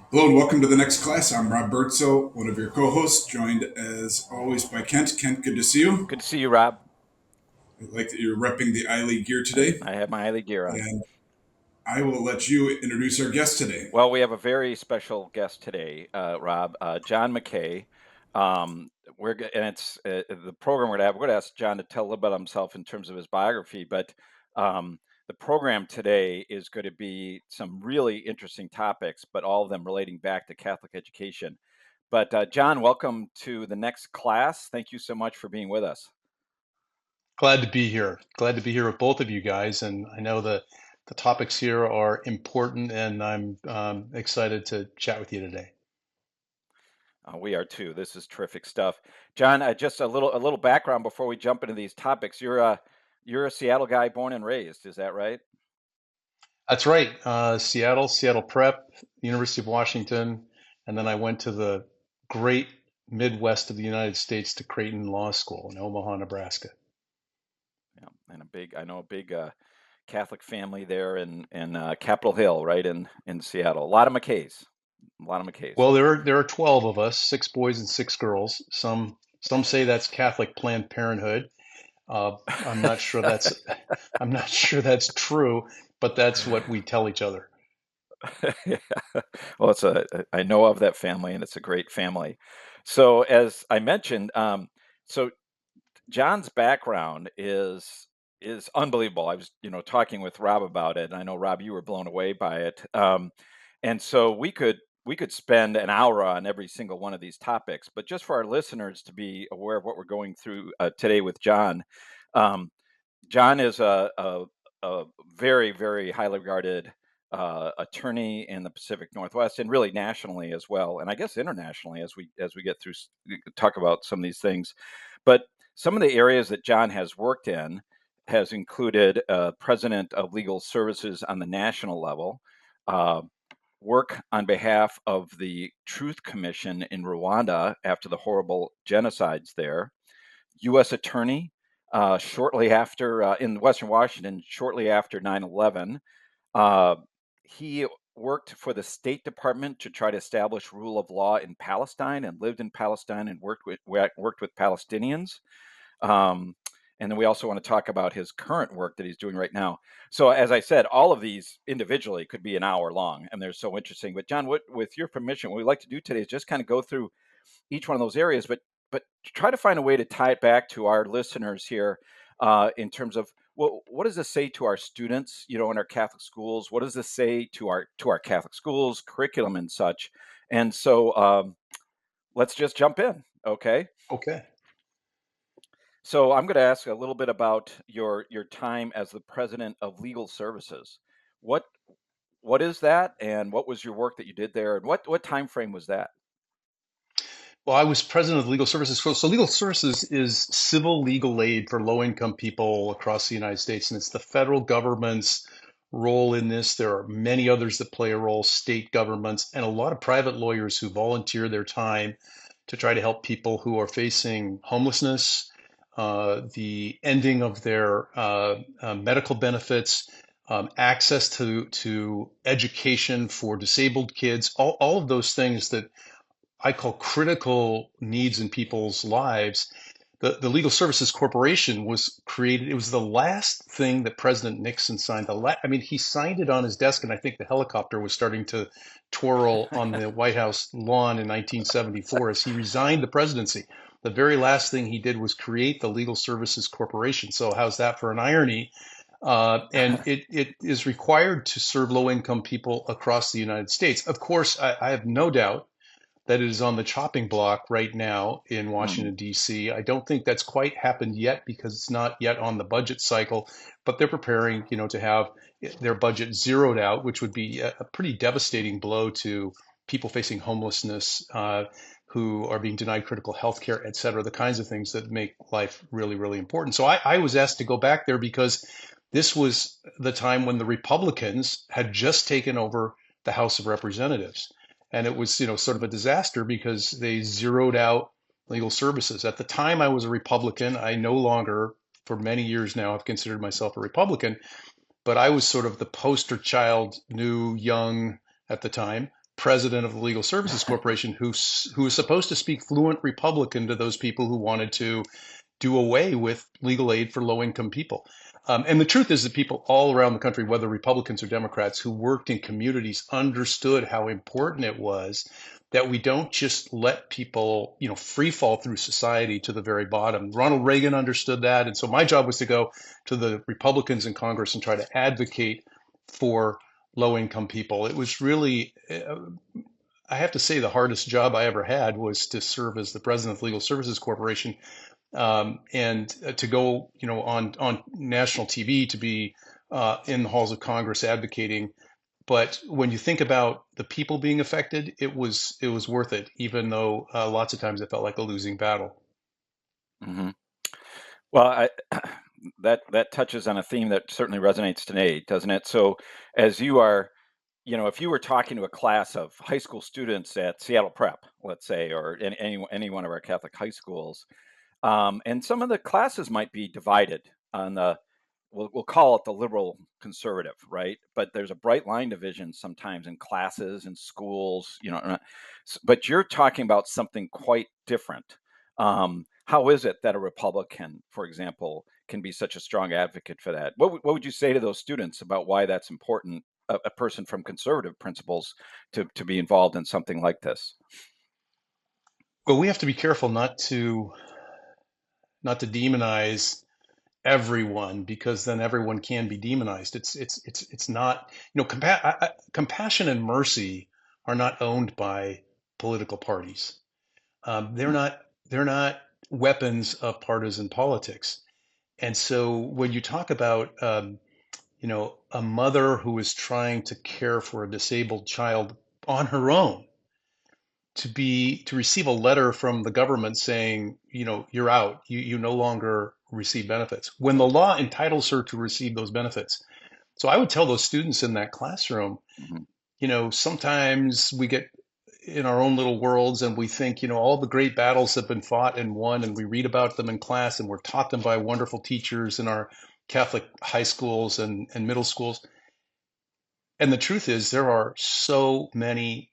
Hello and welcome to the next class. I'm Rob Bertzel, one of your co-hosts, joined as always by Kent. Kent, good to see you. Good to see you, Rob. I like that you're repping the iLeague gear today, I have my Hiley gear on. and I will let you introduce our guest today. Well, we have a very special guest today, Rob, John Mckay. And it's the program we're going to have. We're going to ask John to tell a little bit about himself in terms of his biography, but the program today is going to be some really interesting topics, but all of them relating back to Catholic education. But John, welcome to the next class. Thank you so much for being with us. Glad to be here. Glad to be here with both of you guys. And I know the topics here are important, and I'm excited to chat with you today. We are too. This is terrific stuff, John. Just a little background before we jump into these topics. You're a Seattle guy, born and raised. Is that right? That's right. Seattle Prep, University of Washington, and then I went to the great Midwest of the United States to Creighton Law School in Omaha, Nebraska. Yeah, and I know a big Catholic family there in Capitol Hill, right in Seattle. A lot of McKays. A lot of McKays. Well, there are 12 of us, six boys and six girls. Some say that's Catholic Planned Parenthood. I'm not sure that's I'm not sure that's true, but that's what we tell each other. Yeah. Well, I know of that family, and it's a great family. So, as I mentioned, so John's background is unbelievable. I was, talking with Rob about it, and I know Rob, you were blown away by it. And so we could spend an hour on every single one of these topics, but just for our listeners to be aware of what we're going through today with John. um, John is a very, very highly regarded attorney in the Pacific Northwest and really nationally as well, and I guess internationally as we get through talk about some of these things. But some of the areas that John has worked in has included president of legal services on the national level, uh, work on behalf of the Truth Commission in Rwanda after the horrible genocides there, U.S. attorney shortly after in Western Washington, shortly after 9/11. Uh, he worked for the State Department to try to establish rule of law in Palestine and lived in Palestine and worked with Palestinians. Um, and then we also want to talk about his current work that he's doing right now. So, as I said, all of these individually could be an hour long, and they're so interesting. But John, with your permission, what we'd like to do today is just kind of go through each one of those areas, but try to find a way to tie it back to our listeners here in terms of what does this say to our students, in our Catholic schools? What does this say to our Catholic schools curriculum and such? And so let's just jump in, okay? Okay. So I'm going to ask a little bit about your time as the president of Legal Services. What what is that, and what was your work that you did there, and what time frame was that? Well, I was president of Legal Services. So Legal Services is civil legal aid for low-income people across the United States, and it's the federal government's role in this. There are many others that play a role, state governments, and a lot of private lawyers who volunteer their time to try to help people who are facing homelessness, the ending of their medical benefits, access to education for disabled kids, all of those things that I call critical needs in people's lives. The Legal Services Corporation was created. It was the last thing that President Nixon signed. I mean, he signed it on his desk, and I think the helicopter was starting to twirl on the White House lawn in 1974 as he resigned the presidency. The very last thing he did was create the Legal Services Corporation. So how's that for an irony? And it is required to serve low-income people across the United States. Of course, I have no doubt that is on the chopping block right now in Hmm. Washington, D.C. I don't think that's quite happened yet because it's not yet on the budget cycle, but they're preparing, to have their budget zeroed out, which would be a pretty devastating blow to people facing homelessness, who are being denied critical health care, et cetera, the kinds of things that make life really, really important. So I was asked to go back there because this was the time when the Republicans had just taken over the House of Representatives. And it was, sort of a disaster because they zeroed out legal services. At the time I was a Republican. I no longer, for many years now, have considered myself a Republican, but I was sort of the poster child, new, young at the time, president of the Legal Services Corporation who was supposed to speak fluent Republican to those people who wanted to do away with legal aid for low income people. And the truth is that people all around the country, whether Republicans or Democrats, who worked in communities understood how important it was that we don't just let people, free fall through society to the very bottom. Ronald Reagan understood that. And so my job was to go to the Republicans in Congress and try to advocate for low income people. It was really, I have to say, the hardest job I ever had was to serve as the president of the Legal Services Corporation, and to go, on national TV, to be in the halls of Congress advocating. But when you think about the people being affected, it was worth it, even though lots of times it felt like a losing battle. Hmm. Well, that touches on a theme that certainly resonates today, doesn't it? So, as you are, if you were talking to a class of high school students at Seattle Prep, let's say, or any one of our Catholic high schools, and some of the classes might be divided on the, we'll call it the liberal conservative, right? But there's a bright line division sometimes in classes and schools, but you're talking about something quite different. How is it that a Republican, for example, can be such a strong advocate for that? What would you say to those students about why that's important, a person from conservative principles to be involved in something like this? Well, we have to be careful not to demonize everyone, because then everyone can be demonized. It's not, compassion and mercy are not owned by political parties. They're Mm, not they're not weapons of partisan politics. And so when you talk about a mother who is trying to care for a disabled child on her own, to receive a letter from the government saying, you're out, you no longer receive benefits, when the law entitles her to receive those benefits. So I would tell those students in that classroom, mhm. sometimes we get in our own little worlds and we think, all the great battles have been fought and won, and we read about them in class and we're taught them by wonderful teachers in our Catholic high schools and middle schools. And the truth is, there are so many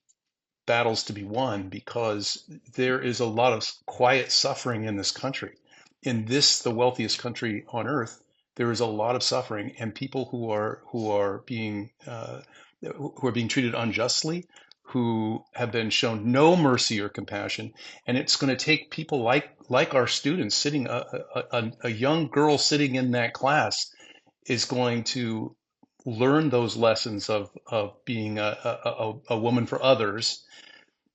battles to be won, because there is a lot of quiet suffering in this country. In this, the wealthiest country on earth, there is a lot of suffering, and people who are being treated unjustly, who have been shown no mercy or compassion. And it's going to take people like our students sitting, a young girl sitting in that class is going to learn those lessons of being a woman for others,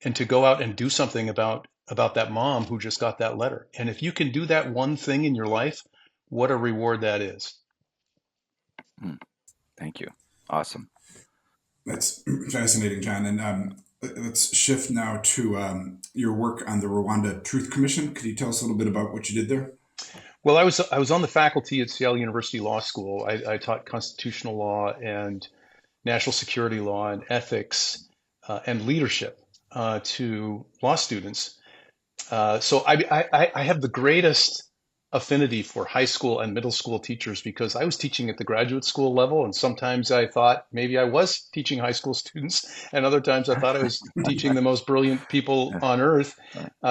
and to go out and do something about that mom who just got that letter. And if you can do that one thing in your life, what a reward that is. Mm, thank you. Awesome. That's fascinating, John. And let's shift now to your work on the Rwanda Truth Commission. Could you tell us a little bit about what you did there? Well, I was on the faculty at Seattle University Law School. I taught constitutional law and national security law and ethics, and leadership, to law students. So I have the greatest affinity for high school and middle school teachers, because I was teaching at the graduate school level, and sometimes I thought maybe I was teaching high school students, and other times I thought I was teaching the most brilliant people on earth,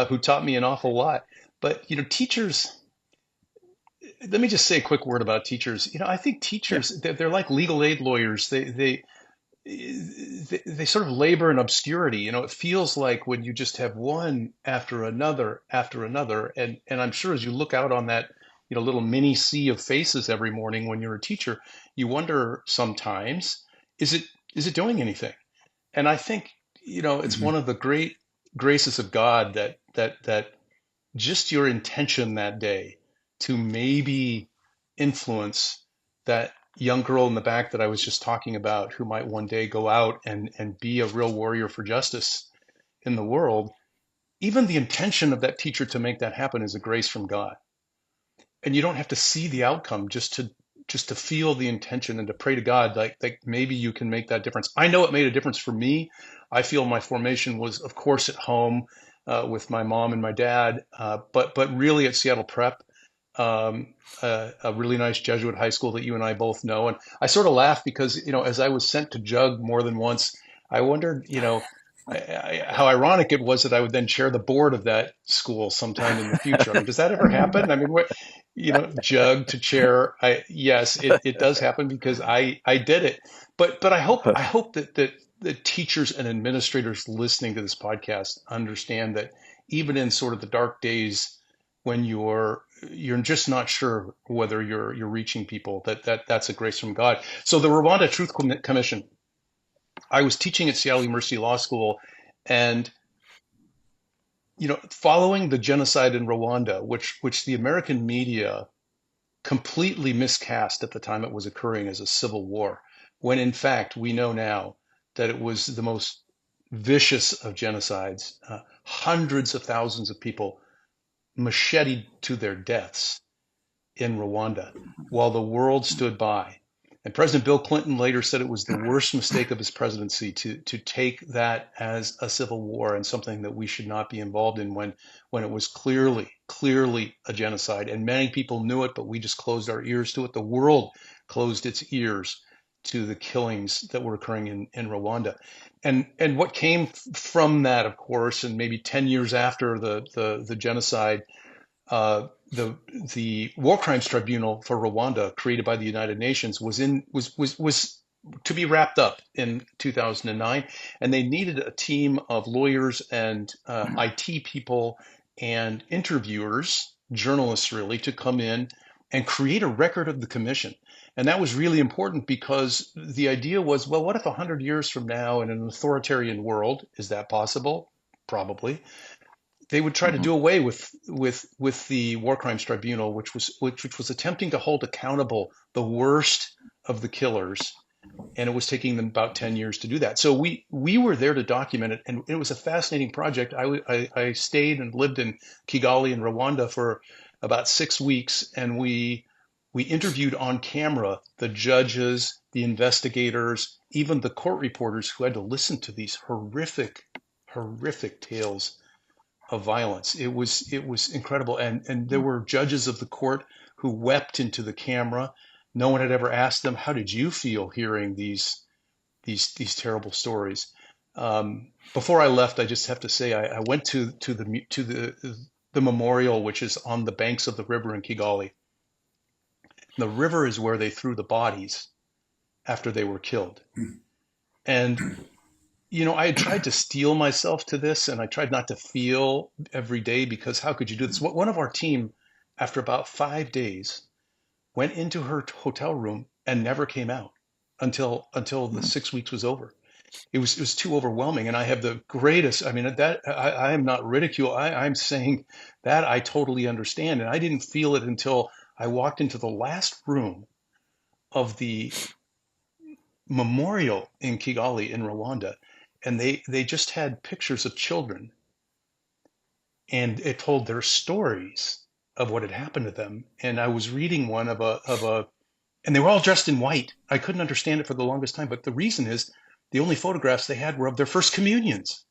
who taught me an awful lot. But teachers. Let me just say a quick word about teachers. I think Yeah. teachers, they're like legal aid lawyers. They sort of labor in obscurity. It feels like when you just have one after another, and I'm sure as you look out on that, little mini sea of faces every morning when you're a teacher, you wonder sometimes, is it doing anything? And I think, it's one Hmm. of the great graces of God that just your intention that day to maybe influence that young girl in the back that I was just talking about, who might one day go out and be a real warrior for justice in the world. Even the intention of that teacher to make that happen is a grace from God. And you don't have to see the outcome, just to feel the intention and to pray to God, like maybe you can make that difference. I know it made a difference for me. I feel my formation was, of course, at home, with my mom and my dad, but really at Seattle Prep, a really nice Jesuit high school that you and I both know. And I sort of laugh because, as I was sent to Jug more than once, I wondered, how ironic it was that I would then chair the board of that school sometime in the future. I mean, does that ever happen? I mean, what, jug to chair. Yes, it does happen because I did it. But I hope that the teachers and administrators listening to this podcast understand that even in sort of the dark days when you're just not sure whether you're reaching people, that's a grace from God. So the Rwanda Truth Commission. I was teaching at Seattle University Law School, and following the genocide in Rwanda, which the American media completely miscast at the time it was occurring as a civil war, when in fact we know now that it was the most vicious of genocides, hundreds of thousands of people macheted to their deaths in Rwanda while the world stood by. And President Bill Clinton later said it was the worst mistake of his presidency to take that as a civil war and something that we should not be involved in when it was clearly a genocide. And many people knew it, but we just closed our ears to it. The world closed its ears to the killings that were occurring in Rwanda. And what came from that, of course, and maybe 10 years after the genocide, the War Crimes Tribunal for Rwanda, created by the United Nations, was to be wrapped up in 2009, and they needed a team of lawyers and IT people and interviewers, journalists really, to come in and create a record of the commission. And that was really important because the idea was, well, what if 100 years from now in an authoritarian world, is that possible? Probably they would try to do away with the War Crimes Tribunal, which was attempting to hold accountable the worst of the killers, and it was taking them about 10 years to do that. So we were there to document it, and it was a fascinating project. I stayed and lived in Kigali in Rwanda for about 6 weeks, and we interviewed on camera the judges, the investigators, even the court reporters who had to listen to these horrific tales of violence. It was incredible, and there were judges of the court who wept into the camera. No one had ever asked them, "How did you feel hearing these terrible stories?" Before I left, I just have to say I went to the memorial, which is on the banks of the river in Kigali. The river is where they threw the bodies after they were killed, and I had tried to steel myself to this, and I tried not to feel every day, because how could you do this? One of our team, after about 5 days, went into her hotel room and never came out until the 6 weeks was over. It was too overwhelming, and I have the greatest. I mean, that I am not ridicule. I'm saying that I totally understand, and I didn't feel it until I walked into the last room of the memorial in Kigali in Rwanda, and they just had pictures of children, and it told their stories of what had happened to them. And I was reading one and they were all dressed in white. I couldn't understand it for the longest time, but the reason is the only photographs they had were of their first communions,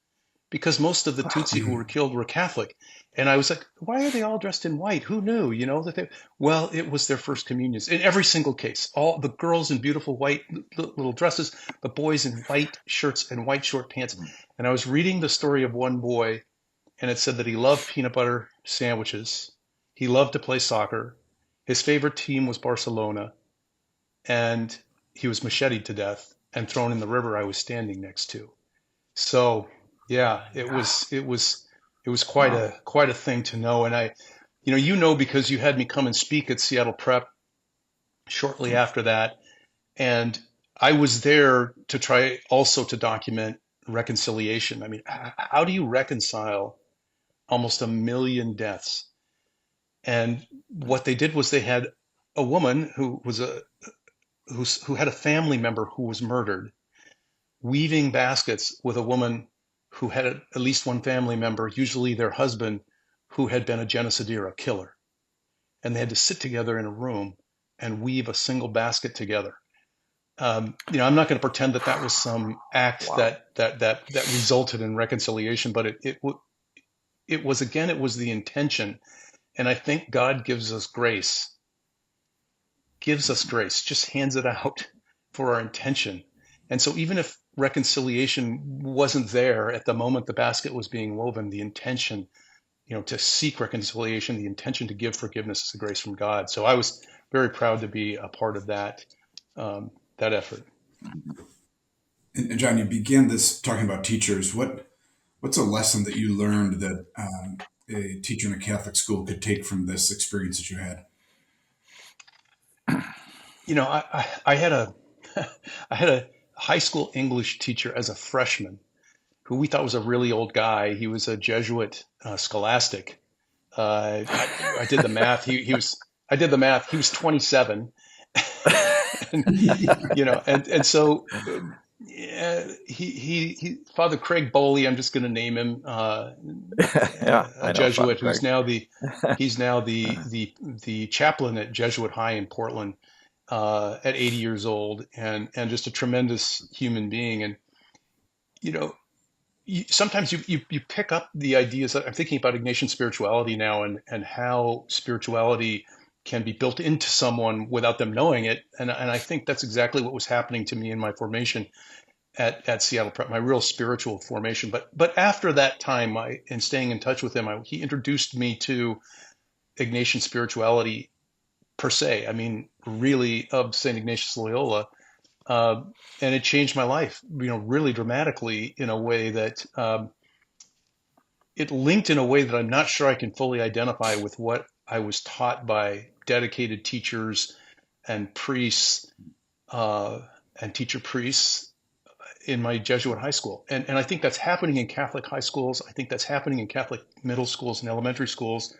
because most of the Tutsi who were killed were Catholic. And I was like, why are they all dressed in white? Who knew, well, it was their first communions in every single case. All the girls in beautiful white little dresses, the boys in white shirts and white short pants. And I was reading the story of one boy, and it said that he loved peanut butter sandwiches. He loved to play soccer. His favorite team was Barcelona. And he was macheted to death and thrown in the river I was standing next to. So yeah, it was quite a thing to know. And because you had me come and speak at Seattle Prep shortly after that, and I was there to try also to document reconciliation. I mean, how do you reconcile almost 1 million deaths? And what they did was they had a woman who had a family member who was murdered, weaving baskets with a woman who had at least one family member, usually their husband, who had been a genocideer, a killer. And they had to sit together in a room and weave a single basket together. I'm not going to pretend that was some act that resulted in reconciliation, but it was, again, it was the intention. And I think God gives us grace, just hands it out for our intention. And so even if reconciliation wasn't there at the moment the basket was being woven. The intention, to seek reconciliation, the intention to give forgiveness as a grace from God. So I was very proud to be a part of that effort. And John, you began this talking about teachers. What's a lesson that you learned that a teacher in a Catholic school could take from this experience that you had? I had a I had a high school English teacher as a freshman who we thought was a really old guy. He was a Jesuit scholastic. I did the math. I did the math. He was 27, and and so he Father Craig Bowley. I'm just going to name him Yeah, a I know Father Jesuit Craig. he's now the chaplain at Jesuit High in Portland at 80 years old, and just a tremendous human being. And you know, sometimes you pick up the ideas. I'm thinking about Ignatian spirituality now, and how spirituality can be built into someone without them knowing it. And I think that's exactly what was happening to me in my formation at Seattle Prep, my real spiritual formation. But after that time, in staying in touch with him, he introduced me to Ignatian spirituality per se. I mean, really, of Saint Ignatius Loyola. Uh, and it changed my life, really dramatically, in a way that it linked in a way that I'm not sure I can fully identify with what I was taught by dedicated teachers and priests uh, and teacher priests in my Jesuit high school. And I think that's happening in Catholic high schools. I think that's happening in Catholic middle schools and elementary schools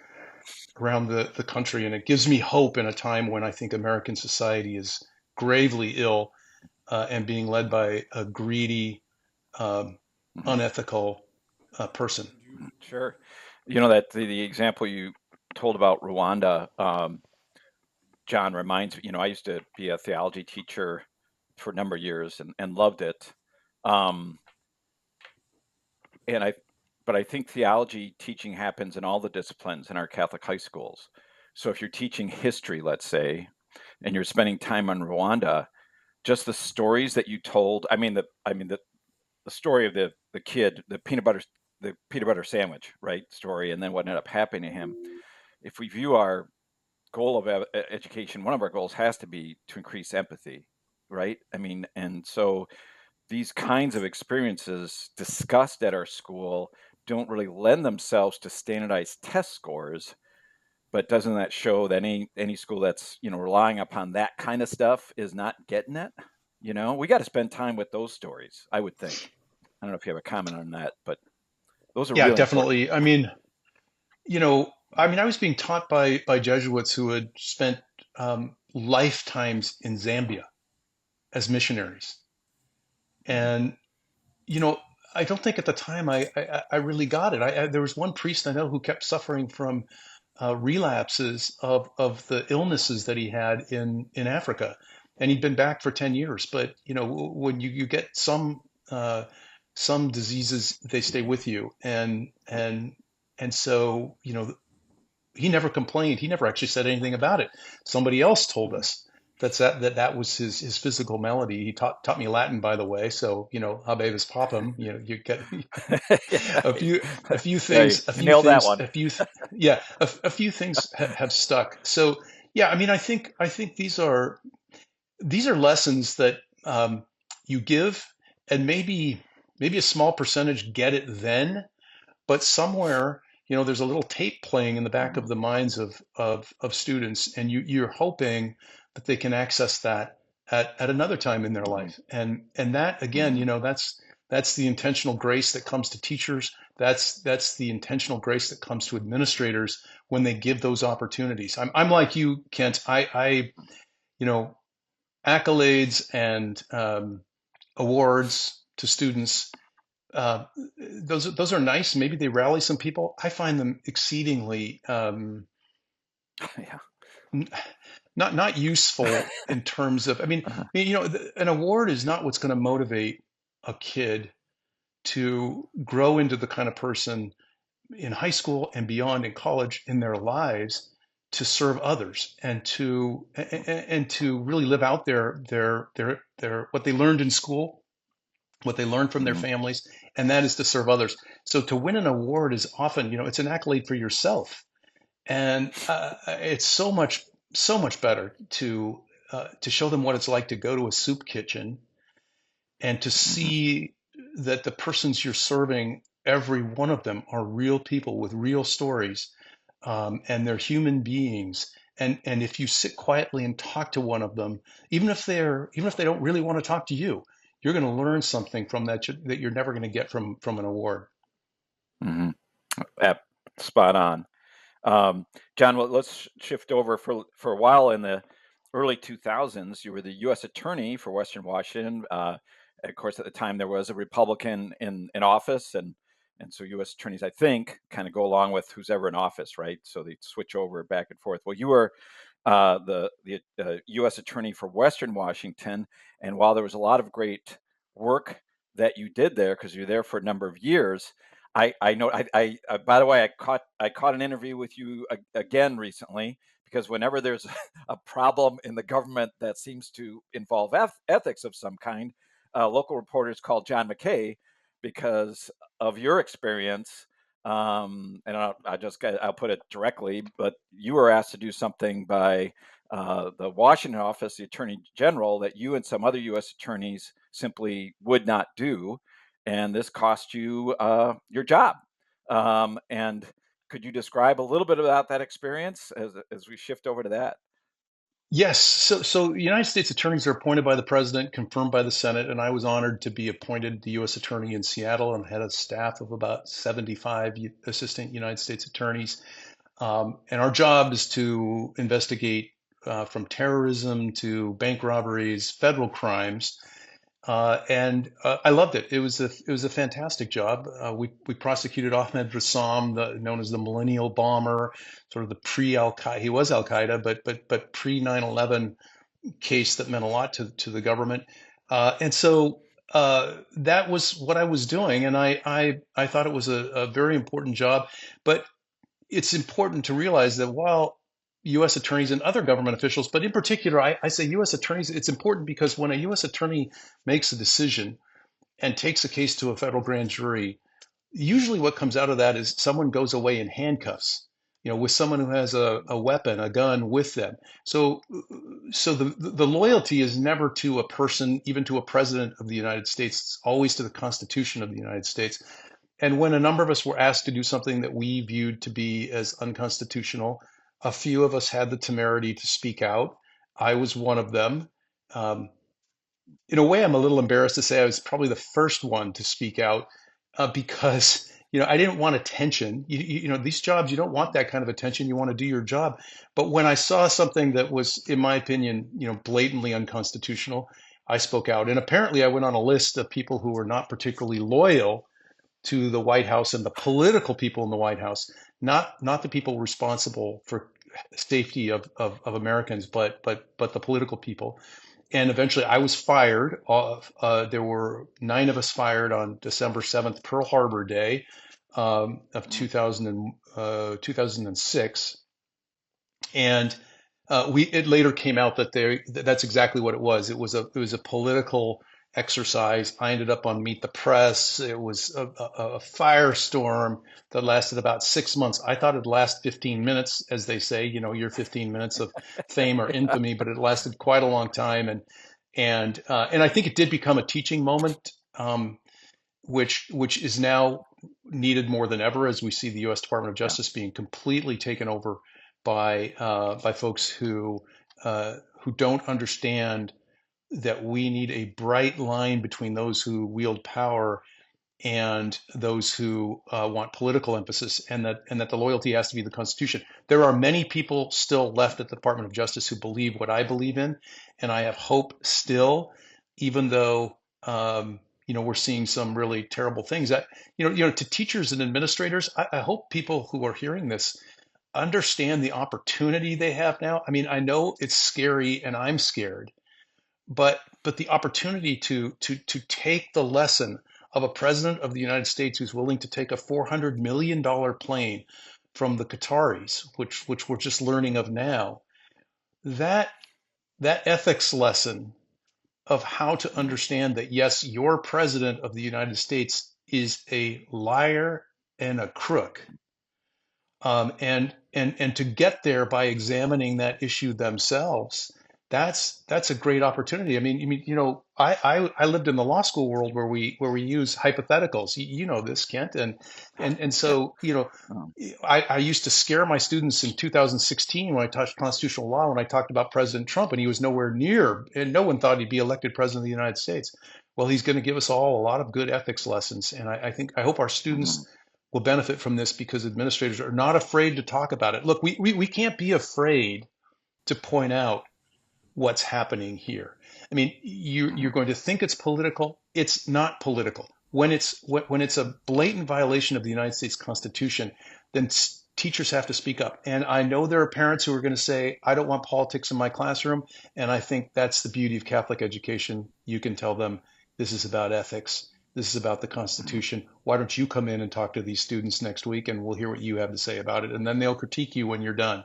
around the country. And it gives me hope in a time when I think American society is gravely ill and being led by a greedy, um, Mhm. unethical person. Sure. You know that the example you told about Rwanda, John, reminds me, I used to be a theology teacher for a number of years and loved it. Um, and but I think theology teaching happens in all the disciplines in our Catholic high schools. So if you're teaching history, let's say, and you're spending time on Rwanda, just the stories that you told, the story of the kid, the peanut butter sandwich, right? Story, and then what ended up happening to him. If we view our goal of education, one of our goals has to be to increase empathy, right? And so these kinds of experiences discussed at our school don't really lend themselves to standardized test scores. But doesn't that show that any school that's relying upon that kind of stuff is not getting it? We got to spend time with those stories, I would think. I don't know if you have a comment on that, but those are Yeah, really important. definitely. I was being taught by Jesuits who had spent lifetimes in Zambia as missionaries, and you know, I don't think at the time I really got it. There was one priest I know who kept suffering from relapses of the illnesses that he had in Africa, and he'd been back for 10 years. But when you get some diseases, they stay with you, and so he never complained. He never actually said anything about it. Somebody else told us that was his physical malady. He taught me Latin, by the way. So habemus papam. You get Yeah, a few a few yeah, you, things, a you few nailed that things, one. yeah, a few things have stuck. So yeah, I think these are lessons that you give, and maybe a small percentage get it then, but somewhere there's a little tape playing in the back of Mhm, the minds of students, and you're hoping that they can access that at another time in their mhm, life. And that again, mhm. that's the intentional grace that comes to teachers. That's the intentional grace that comes to administrators when they give those opportunities. I'm like you, Kent. I you know accolades and awards to students, uh, those are nice. Maybe they rally some people. I find them exceedingly Yeah. n- not useful in terms of. Uh-huh. An award is not what's going to motivate a kid to grow into the kind of person in high school and beyond in college in their lives to serve others and to really live out their what they learned in school what they learn from their Hmm. families, and that is to serve others. So to win an award is often, it's an accolade for yourself, and it's so much better to show them what it's like to go to a soup kitchen and to Hmm. see that the persons you're serving, every one of them are real people with real stories, and they're human beings. And if you sit quietly and talk to one of them, even if they don't really want to talk to you, you're going to learn something from that you're never going to get from an award. Hmm. Spot on. Um, John, well, let's shift over for a while. In the early 2000s, you were the U.S. Attorney for Western Washington. Of course, at the time there was a Republican in office, and so U.S. attorneys, I think, kind of go along with who's ever in office, right? So they switch over back and forth. Well, you were the U.S. Attorney for Western Washington, and while there was a lot of great work that you did there, because you were there for a number of years, I know by the way, I caught an interview with you again recently, because whenever there's a problem in the government that seems to involve ethics of some kind, local reporters call John Mckay because of your experience. And I'll put it directly, but you were asked to do something by the Washington office, the Attorney General, that you and some other U.S. attorneys simply would not do, and this cost you your job. And could you describe a little bit about that experience as we shift over to that? Yes. So United States attorneys are appointed by the president, confirmed by the Senate, and I was honored to be appointed the U.S. Attorney in Seattle and had a staff of about 75 assistant United States attorneys. And our job is to investigate from terrorism to bank robberies, federal crimes, and I loved it. It was a fantastic job. We prosecuted Ahmed Rassam, known as the Millennial Bomber, sort of the pre Al Qaeda. He was Al Qaeda, but pre 9/11 case that meant a lot to the government. And so that was what I was doing, and I thought it was a very important job. But it's important to realize that while U.S. attorneys and other government officials, but in particular, I say U.S. attorneys, it's important because when a U.S. attorney makes a decision and takes a case to a federal grand jury, usually what comes out of that is someone goes away in handcuffs, with someone who has a weapon, a gun with them. So, so the loyalty is never to a person, even to a president of the United States. It's always to the Constitution of the United States. And when a number of us were asked to do something that we viewed to be as unconstitutional, a few of us had the temerity to speak out. I was one of them. Um, in a way, I'm a little embarrassed to say I was probably the first one to speak out because I didn't want attention. These jobs, you don't want that kind of attention. You want to do your job. But when I saw something that was, in my opinion, blatantly unconstitutional, I spoke out. And apparently, I went on a list of people who were not particularly loyal to the White House and the political people in the White House, not the people responsible for safety of Americans, but the political people. And eventually, I was fired. There were 9 of us fired on December 7th, Pearl Harbor Day, of Mm. 2006. And it later came out that that's exactly what it was. It was a political exercise. I ended up on Meet the Press. It was a firestorm that lasted about 6 months. I thought it'd last 15 minutes, as they say, your 15 minutes of fame or infamy, but it lasted quite a long time. And I think it did become a teaching moment, which is now needed more than ever as we see the U.S. Department of Yeah. Justice being completely taken over by folks who don't understand that we need a bright line between those who wield power and those who want political emphasis, and that the loyalty has to be the Constitution. There are many people still left at the Department of Justice who believe what I believe in, and I have hope still, even though we're seeing some really terrible things. That to teachers and administrators, I hope people who are hearing this understand the opportunity they have now. I mean, I know it's scary, and I'm scared, but the opportunity to take the lesson of a president of the United States who's willing to take a $400 million plane from the Qataris, which we're just learning of now, that that ethics lesson of how to understand that, yes, your president of the United States is a liar and a crook. And to get there by examining that issue themselves, that's a great opportunity. I lived in the law school world where we use hypotheticals. You know this, Kent, and Yeah. so Um, I used to scare my students in 2016 when I taught constitutional law when I talked about President Trump, and he was nowhere near, and no one thought he'd be elected president of the United States. Well, he's going to give us all a lot of good ethics lessons, and I hope our mhm, students will benefit from this because administrators are not afraid to talk about it. Look, we can't be afraid to point out what's happening here. I mean, you're mhm, going to think it's political. It's not political. When it's a blatant violation of the United States Constitution, then teachers have to speak up. And I know there are parents who are going to say, "I don't want politics in my classroom." And I think that's the beauty of Catholic education. You can tell them this is about ethics. This is about the mhm, Constitution. Why don't you come in and talk to these students next week, and we'll hear what you have to say about it. And then they'll critique you when you're done.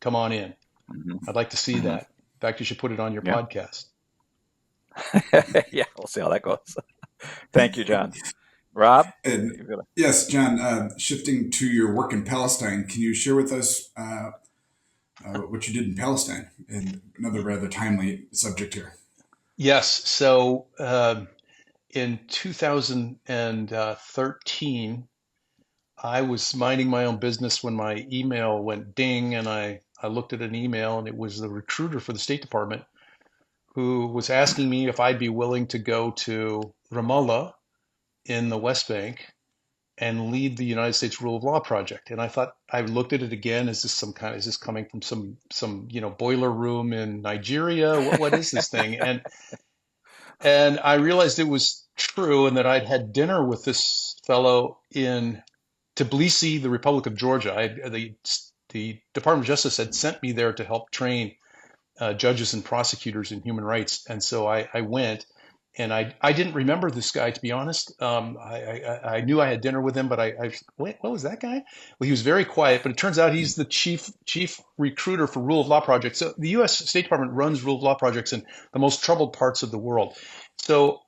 Come on in. mhm, I'd like to see mhm. that. In fact, you should put it on your Yeah. podcast. Yeah, we'll see how that goes. Thank you, John. Rob, And you've got a, yes, John, shifting to your work in Palestine, can you share with us what you did in Palestine? And another rather timely subject here. Yes. So in 2013, I was minding my own business when my email went ding, and I looked at an email, and it was the recruiter for the State Department who was asking me if I'd be willing to go to Ramallah in the West Bank and lead the United States Rule of Law project. And I thought, I looked at it again. Is this coming from some boiler room in Nigeria? What is this thing? And I realized it was true, and that I'd had dinner with this fellow in Tbilisi, the Republic of Georgia. The Department of Justice had sent me there to help train judges and prosecutors in human rights. And so I went, and I didn't remember this guy, to be honest. I knew I had dinner with him, but wait, what was that guy? Well, he was very quiet, but it turns out he's the chief recruiter for rule of law projects. So the U.S. State Department runs rule of law projects in the most troubled parts of the world. So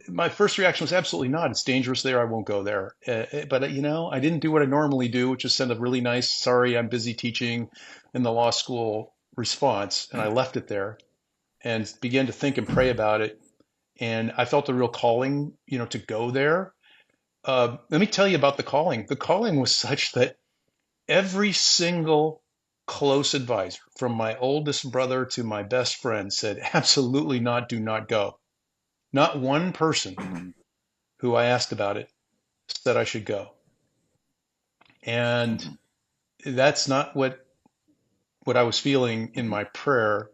my first reaction was absolutely not. It's dangerous there. I won't go there. But I didn't do what I normally do, which is send a really nice, sorry, I'm busy teaching in the law school response. And I left it there and began to think and pray about it. And I felt a real calling, to go there. Let me tell you about the calling. The calling was such that every single close advisor, from my oldest brother to my best friend, said, absolutely not, do not go. Not one person mhm, who I asked about it said I should go. And mhm, that's not what I was feeling in my prayer.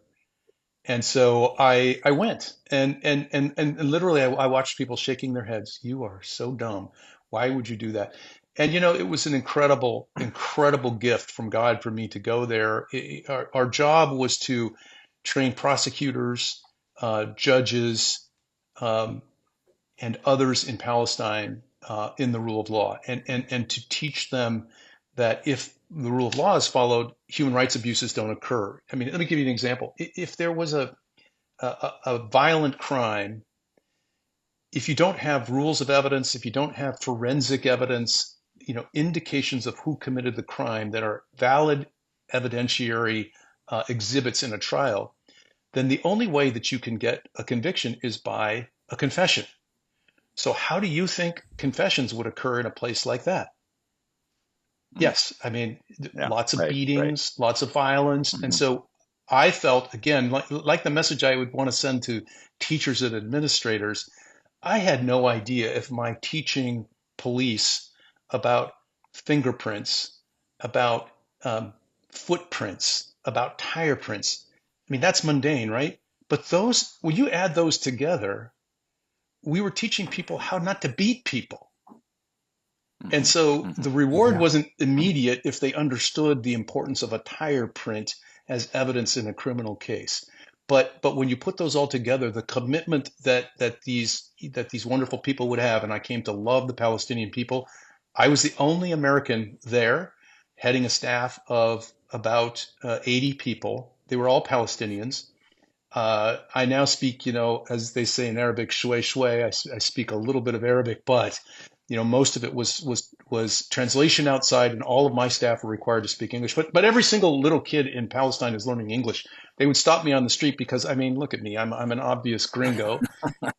And so I went, and literally I watched people shaking their heads. You are so dumb. Why would you do that? And it was an incredible gift from God for me to go there. Our job was to train prosecutors, judges, um, and others in Palestine in the rule of law, and to teach them that if the rule of law is followed, human rights abuses don't occur. I mean, let me give you an example. If there was a violent crime, if you don't have rules of evidence, if you don't have forensic evidence, indications of who committed the crime that are valid evidentiary exhibits in a trial, then the only way that you can get a conviction is by a confession. So how do you think confessions would occur in a place like that? mhm. Yes, I mean, Yeah, lots of right, right. beatings, lots of violence. And Mhm, so I felt, again, like the message I would want to send to teachers and administrators, I had no idea if my teaching police about fingerprints, about um, footprints, about tire prints. I mean, that's mundane, right? But when you add those together, we were teaching people how not to beat people. And mhm, so mhm, the reward Yeah. wasn't immediate if they understood the importance of a tire print as evidence in a criminal case. But when you put those all together, the commitment that these wonderful people would have, and I came to love the Palestinian people. I was the only American there, heading a staff of about 80 people. They were all Palestinians, I now speak, as they say in Arabic, shway shway. I speak a little bit of Arabic, but most of it was translation outside, and all of my staff were required to speak English. But every single little kid in Palestine is learning English. They would stop me on the street because, I mean, look at me. I'm an obvious gringo,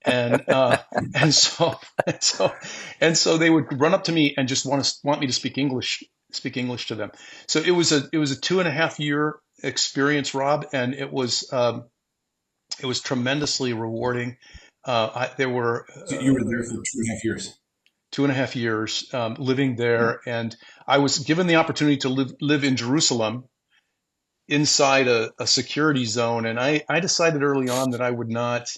and and so and so and so they would run up to me and just want me to speak English to them. So it was a 2.5 year experience, Rob, and it was tremendously rewarding. There were So you were there for 2.5 years. 2.5 years living there, and I was given the opportunity to live in Jerusalem inside a security zone. And I decided early on that I would not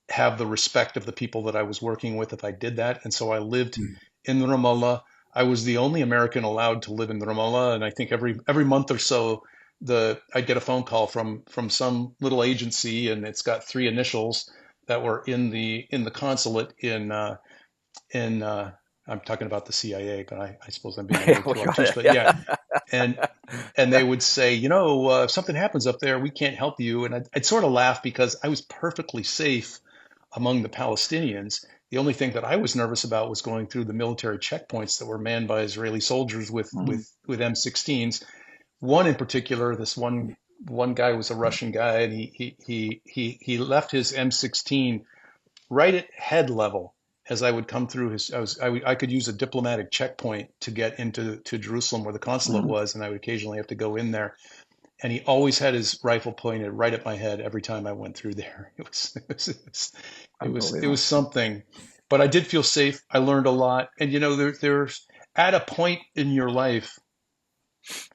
have the respect of the people that I was working with if I did that. And so I lived Hmm. in Ramallah. I was the only American allowed to live in Ramallah, and I think every month or so, I'd get a phone call from some little agency, and it's got three initials that were in the consulate in I'm talking about the CIA, but I suppose I'm being a Yeah, little too obtuse. yeah, But yeah, yeah. and they would say, if something happens up there, we can't help you. And I'd sort of laugh because I was perfectly safe among the Palestinians. The only thing that I was nervous about was going through the military checkpoints that were manned by Israeli soldiers with Mhm. with with M16s. One in particular, this one guy was a Russian guy, and he left his M16 right at head level as I would come through his. I could use a diplomatic checkpoint to get into to Jerusalem where the consulate Mhm. was, and I would occasionally have to go in there. And he always had his rifle pointed right at my head every time I went through there. It was Unbelievable. something, but I did feel safe. I learned a lot, and there's at a point in your life,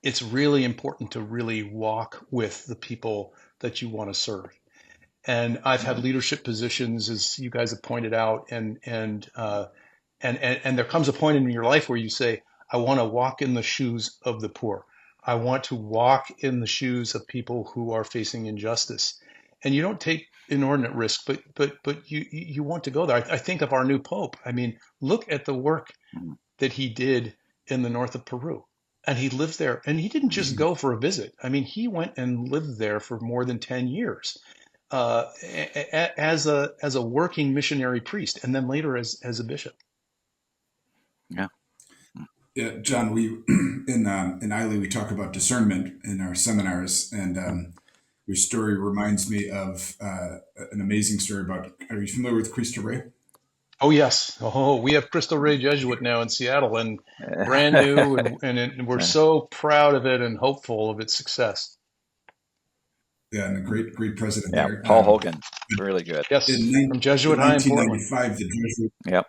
it's really important to really walk with the people that you want to serve. And I've had Mhm. leadership positions, as you guys have pointed out, and there comes a point in your life where you say, I want to walk in the shoes of the poor. I want to walk in the shoes of people who are facing injustice. And you don't take inordinate risk, but you want to go there. I think of our new pope. I mean, look at the work Mhm. that he did in the north of Peru. And he lived there, and he didn't just Mhm. go for a visit. I mean, he went and lived there for more than 10 years as a working missionary priest, and then later as a bishop. Yeah. Mm. Yeah, John, we in ILE we talk about discernment in our seminars, and your story reminds me of an amazing story about. Are you familiar with Cristo Rey? Oh yes, oh we have Cristo Rey Jesuit now in Seattle, and brand new, and we're so proud of it and hopeful of its success. Yeah, and a great great president Yeah, there. Paul Hogan, really good. Yes, from In Jesuit High in Portland. 1995, the Jesuit Yep.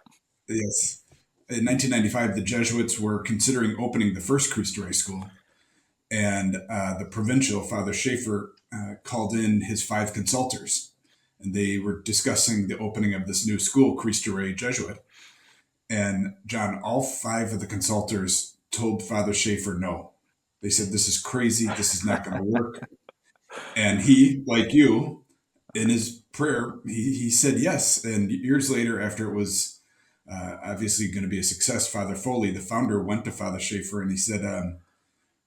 yes, in 1995 the Jesuits were considering opening the first Cristo Rey school, and the provincial Father Schaefer called in his five consultors, and they were discussing the opening of this new school, Cristo Rey Jesuit. And John, all five of the consultors told Father Schaefer no. They said, "This is crazy. This is not going to work." And he, like you, in his prayer, he said yes. And years later, after it was obviously going to be a success, Father Foley, the founder, went to Father Schaefer and he said,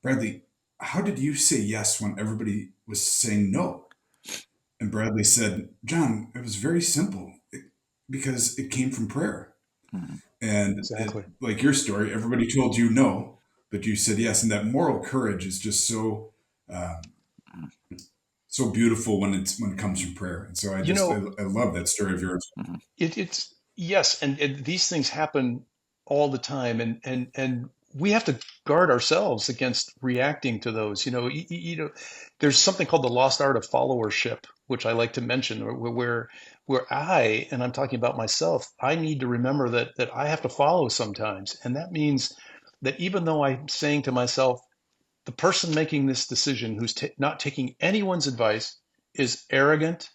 Bradley, how did you say yes when everybody was saying no? And Bradley said, John, it was very simple because it came from prayer. Mhm. And Exactly. like your story, everybody told you no, but you said yes. And that moral courage is just uh, so beautiful when it comes from prayer. And so You know, I love that story of yours. Mhm. it's yes, and these things happen all the time, and we have to guard ourselves against reacting to those. There's something called the lost art of followership, which I like to mention, where and I'm talking about myself, I need to remember that I have to follow sometimes, and that means that even though I'm saying to myself, the person making this decision, who's not taking anyone's advice, is arrogant,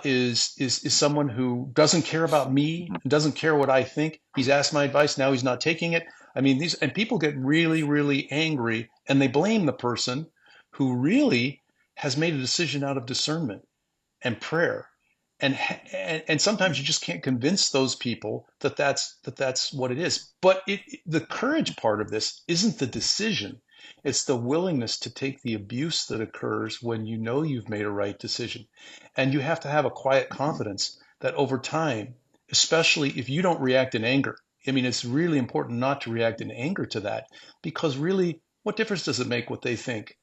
is someone who doesn't care about me, Mhm. doesn't care what I think. He's asked my advice, now he's not taking it. I mean, these and people get really, really angry, and they blame the person who really has made a decision out of discernment and prayer. And sometimes you just can't convince those people that that's what it is. But the courage part of this isn't the decision. It's the willingness to take the abuse that occurs when you know you've made a right decision. And you have to have a quiet confidence that over time, especially if you don't react in anger, I mean, it's really important not to react in anger to that, because really, what difference does it make what they think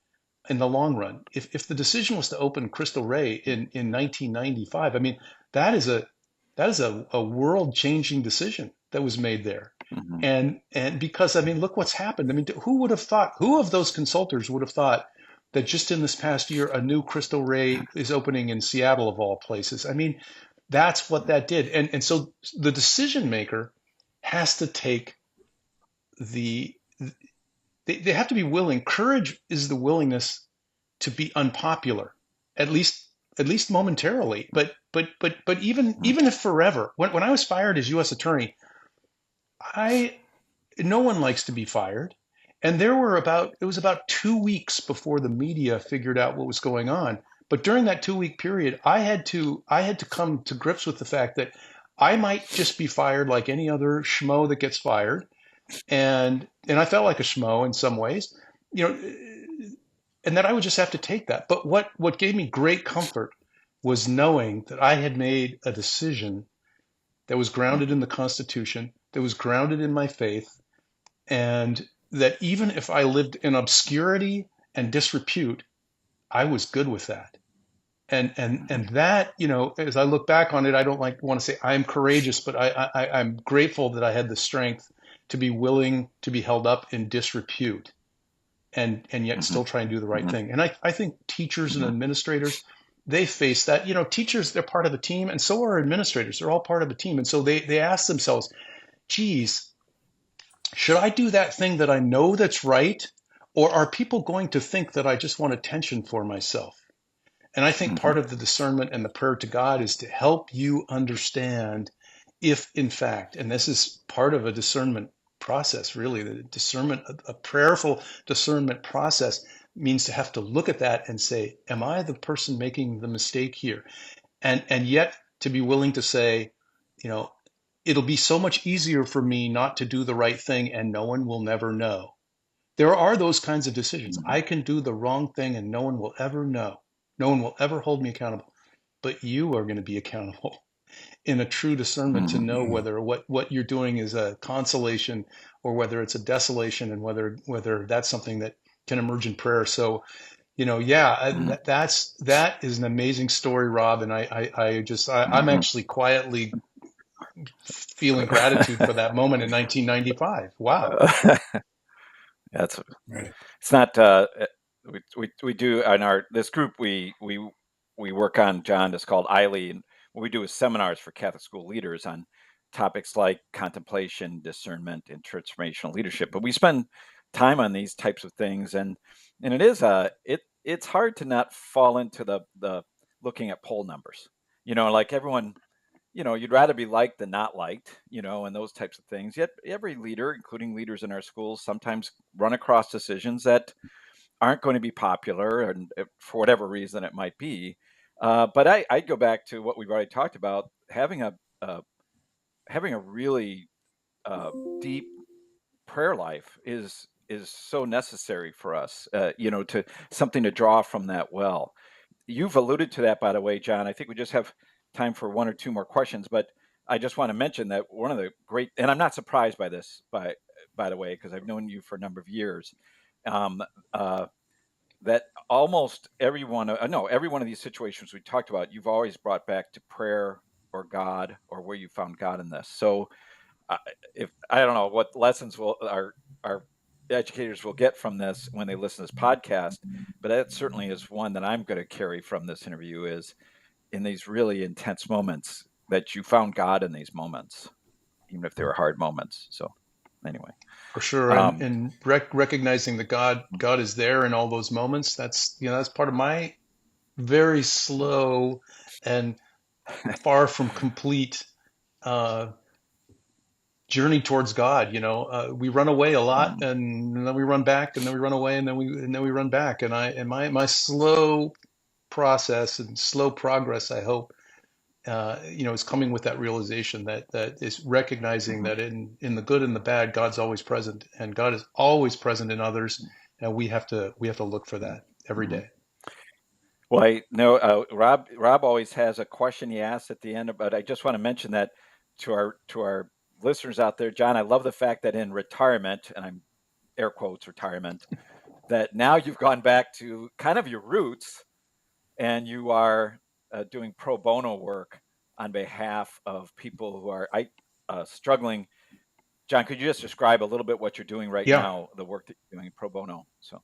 in the long run? If the decision was to open Crystal Ray in 1995, I mean, that is a world changing decision that was made there. Hmm. And because I mean, look what's happened. I mean, who would have thought? Who of those consultants would have thought that just in this past year, a new Crystal Ray is opening in Seattle of all places? I mean, that's what that did. And so the decision maker has to take the they have to be willing. Courage is the willingness to be unpopular, at least momentarily. But even if forever. When I was fired as U.S. attorney, I no one likes to be fired. And it was about 2 weeks before the media figured out what was going on. But during that 2 week period, I had to come to grips with the fact that I might just be fired like any other schmo that gets fired. And I felt like a schmo in some ways, you know, and that I would just have to take that. But what gave me great comfort was knowing that I had made a decision that was grounded in the Constitution, that was grounded in my faith, and that even if I lived in obscurity and disrepute, I was good with that. And that, as I look back on it, I don't want to say I'm courageous, but I'm grateful that I had the strength to be willing to be held up in disrepute and yet Hmm. still try and do the right Hmm. thing. And I think teachers and Hmm. administrators, they face that. Teachers, they're part of a team, and so are administrators. They're all part of a team. And so they ask themselves, geez, should I do that thing that I know that's right? Or are people going to think that I just want attention for myself? And I think Hmm. part of the discernment and the prayer to God is to help you understand if, in fact, and this is part of a discernment process, really, the discernment, a prayerful discernment process means to have to look at that and say, am I the person making the mistake here? And yet to be willing to say, you know, it'll be so much easier for me not to do the right thing and no one will never know. There are those kinds of decisions. Hmm. I can do the wrong thing and no one will ever know. No one will ever hold me accountable. But you are going to be accountable in a true discernment to Hmm. know whether what you're doing is a consolation or whether it's a desolation, and whether that's something that can emerge in prayer. So, yeah, Hmm. that is an amazing story, Rob. And I'm Hmm. actually quietly feeling gratitude for that moment in 1995. Wow. That's Right. it's not we do in our this group we work on, John, it's called ILE, and what we do is seminars for Catholic school leaders on topics like contemplation, discernment, and transformational leadership. But we spend time on these types of things, and it is it's hard to not fall into the looking at poll numbers. Like everyone, you'd rather be liked than not liked, and those types of things. Yet every leader, including leaders in our schools, sometimes run across decisions that aren't going to be popular, and for whatever reason it might be. But I'd go back to what we've already talked about: uh, having a really uh, deep prayer life is so necessary for us. To something to draw from that well. You've alluded to that, by the way, John. I think we just have time for one or two more questions, but I just want to mention that one of the great, and I'm not surprised by this, by the way, because I've known you for a number of years. Um, uh, that almost every one of no every one of these situations we talked about, you've always brought back to prayer or God or where you found God in this. So uh, if I don't know what lessons will our educators will get from this when they listen to this podcast, but that certainly is one that I'm going to carry from this interview, is in these really intense moments that you found God in these moments, even if they were hard moments. So anyway, For sure, and um, and recognizing that God is there in all those moments. That's part of my very slow and far from complete uh, journey towards God. We run away a lot, mm, and then we run back, and then we run away, and then we run back. And my slow process and slow progress, I hope, is coming with that realization that is recognizing mhm, that in the good and the bad, God's always present, and God is always present in others. and we have to look for that every Mhm. day. Well, I know Rob always has a question he asks at the end, but I just want to mention that to our listeners out there, John. I love the fact that in retirement, and I'm air quotes retirement, that now you've gone back to kind of your roots, and you are doing pro bono work on behalf of people who are struggling. John, could you just describe a little bit what you're doing right Yeah. now, the work that you're doing pro bono? So,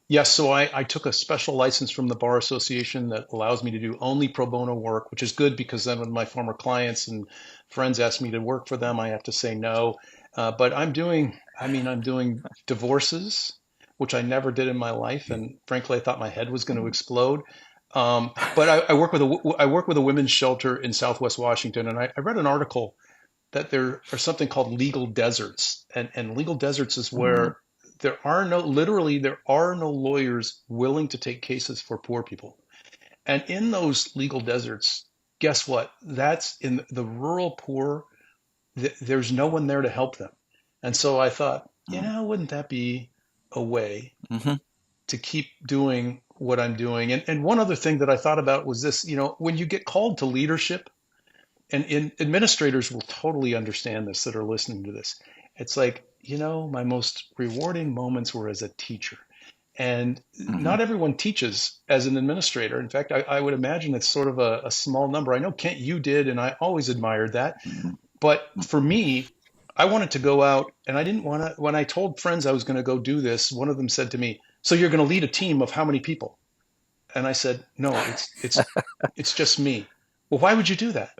Yes, so I took a special license from the Bar Association that allows me to do only pro bono work, which is good because then when my former clients and friends ask me to work for them, I have to say no. But I'm doing divorces, which I never did in my life, and frankly, I thought my head was going to mhm, explode. But I work with a women's shelter in Southwest Washington, and I read an article that there are something called legal deserts. And legal deserts is mhm, where there are no lawyers willing to take cases for poor people. And in those legal deserts, guess what? That's in the rural poor, there's no one there to help them. And so I thought, mhm, wouldn't that be a way mhm, to keep doing what I'm doing? And one other thing that I thought about was this, when you get called to leadership, and administrators will totally understand this that are listening to this. It's like, my most rewarding moments were as a teacher. And mhm, not everyone teaches as an administrator. In fact, I would imagine it's sort of a small number. I know, Kent, you did, and I always admired that. mhm, But for mhm, me, I wanted to go out, and I didn't want to. When I told friends I was going to go do this, one of them said to me, "So you're going to lead a team of how many people?" And I said, "No, it's just me." Well, why would you do that?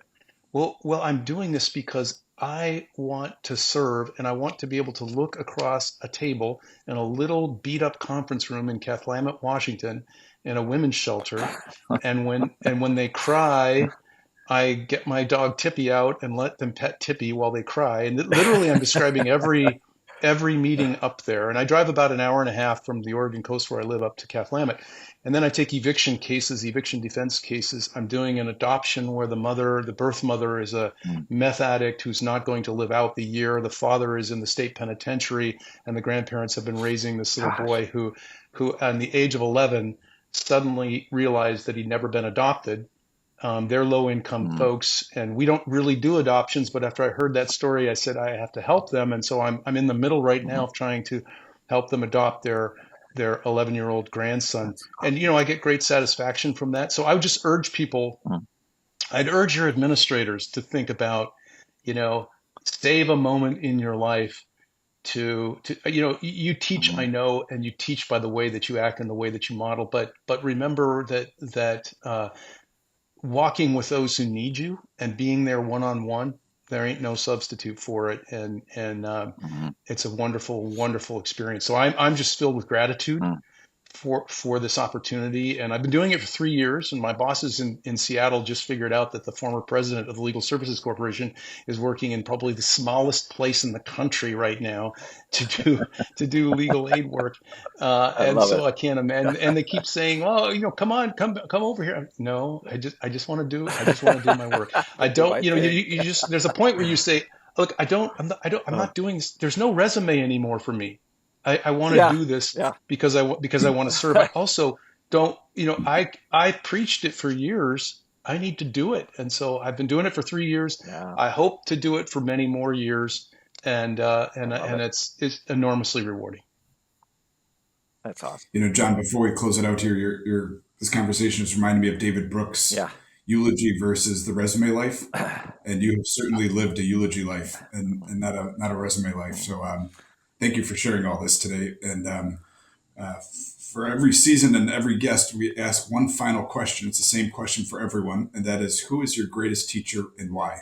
Well, I'm doing this because I want to serve and I want to be able to look across a table in a little beat up conference room in Cathlamet, Washington, in a women's shelter. And when they cry, I get my dog Tippy out and let them pet Tippy while they cry. And literally, I'm describing every meeting up there. And I drive about an hour and a half from the Oregon coast where I live up to Cathlamet. And then I take eviction cases, eviction defense cases. I'm doing an adoption where the birth mother, is a mhm, meth addict who's not going to live out the year. The father is in the state penitentiary, and the grandparents have been raising this little Gosh. boy who, at the age of 11, suddenly realized that he'd never been adopted. They're low income Mhm, folks, and we don't really do adoptions. But after I heard that story, I said I have to help them, and so I'm in the middle right now mhm. of trying to help them adopt their 11-year-old grandson, That's and I get great satisfaction from that. So I would just urge people. mhm, I'd urge your administrators to think about, you know, save a moment in your life to you teach, I mhm, know, and you teach by the way that you act and the way that you model, but remember that walking with those who need you and being there one on one, there ain't no substitute for it, and mhm, it's a wonderful, wonderful experience. So I'm just filled with gratitude mhm, for this opportunity. And I've been doing it for 3 years. And my bosses in Seattle just figured out that the former president of the Legal Services Corporation is working in probably the smallest place in the country right now to do to do legal aid work. I And love it. so I can't imagine. And they keep saying, "Oh, come on, come over here." No, I just want to do my work. I Do don't. my You thing. you just there's a point where you say, "Look, I'm Uh, not doing this. There's no resume anymore for me. I want to yeah, do this yeah. because I want to serve. I also don't, I preached it for years. I need to do it, and so I've been doing it for 3 years. Yeah, I hope to do it for many more years, and uh, I and love and it. it's enormously rewarding. That's awesome. John, before we close it out here, this conversation has reminded me of David Brooks' Yeah. eulogy versus the resume life, and you have certainly lived a eulogy life and not a resume life. So thank you for sharing all this today. And for every season and every guest, we ask one final question. It's the same question for everyone, and that is, who is your greatest teacher and why?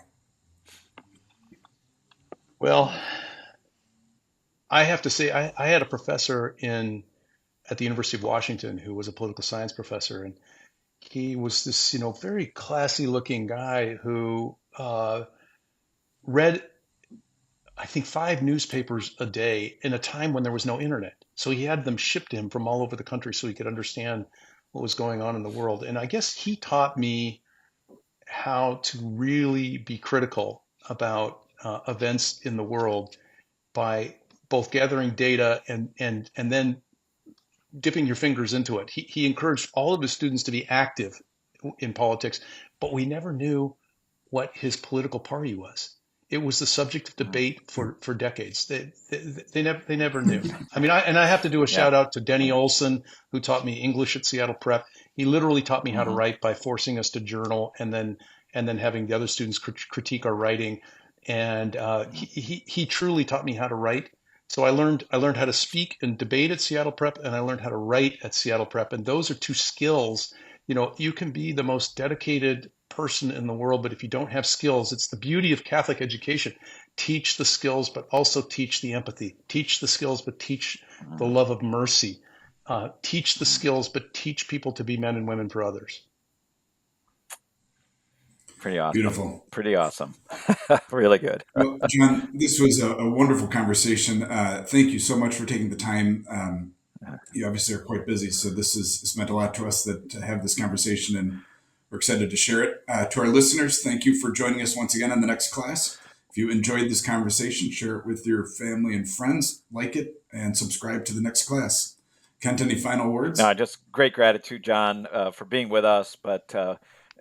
Well, I have to say, I had a professor in at the University of Washington who was a political science professor, and he was this, very classy looking guy who read, I think, 5 newspapers a day in a time when there was no internet. So he had them shipped to him from all over the country so he could understand what was going on in the world. And I guess he taught me how to really be critical about events in the world by both gathering data and then dipping your fingers into it. He encouraged all of his students to be active in politics, but we never knew what his political party was. It was the subject of debate for decades. They never knew. I mean, I have to do a Yeah. shout out to Denny Olson, who taught me English at Seattle Prep. He literally taught me how to Hmm. write by forcing us to journal and then having the other students critique our writing. And he truly taught me how to write. So I learned how to speak and debate at Seattle Prep, and I learned how to write at Seattle Prep. And those are two skills. You can be the most dedicated person in the world, but if you don't have skills, it's the beauty of Catholic education. Teach the skills, but also teach the empathy. Teach the skills, but teach the love of mercy. Teach the skills, but teach people to be men and women for others. Pretty awesome. Beautiful. Pretty awesome. Really good. Well, John, this was a wonderful conversation. Thank you so much for taking the time. You obviously are quite busy, so this meant a lot to us to have this conversation, and we're excited to share it. To our listeners, thank you for joining us once again on the next class. If you enjoyed this conversation, share it with your family and friends, like it, and subscribe to the next class. Kent, any final words? No, just great gratitude, John, for being with us, but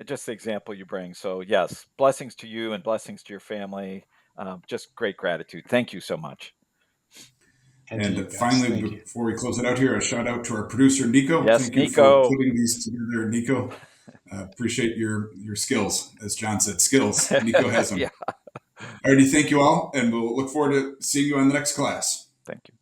just the example you bring. So, yes, blessings to you and blessings to your family. Just great gratitude. Thank you so much. And to you And guys, finally, thank you. before we close it out here, a shout out to our producer, Nico. Yes, Thank you Nico. for putting these together, Nico. Appreciate your skills. As John said, skills. Nico has them. Yeah. Alrighty, thank you all, and we'll look forward to seeing you on the next class. Thank you.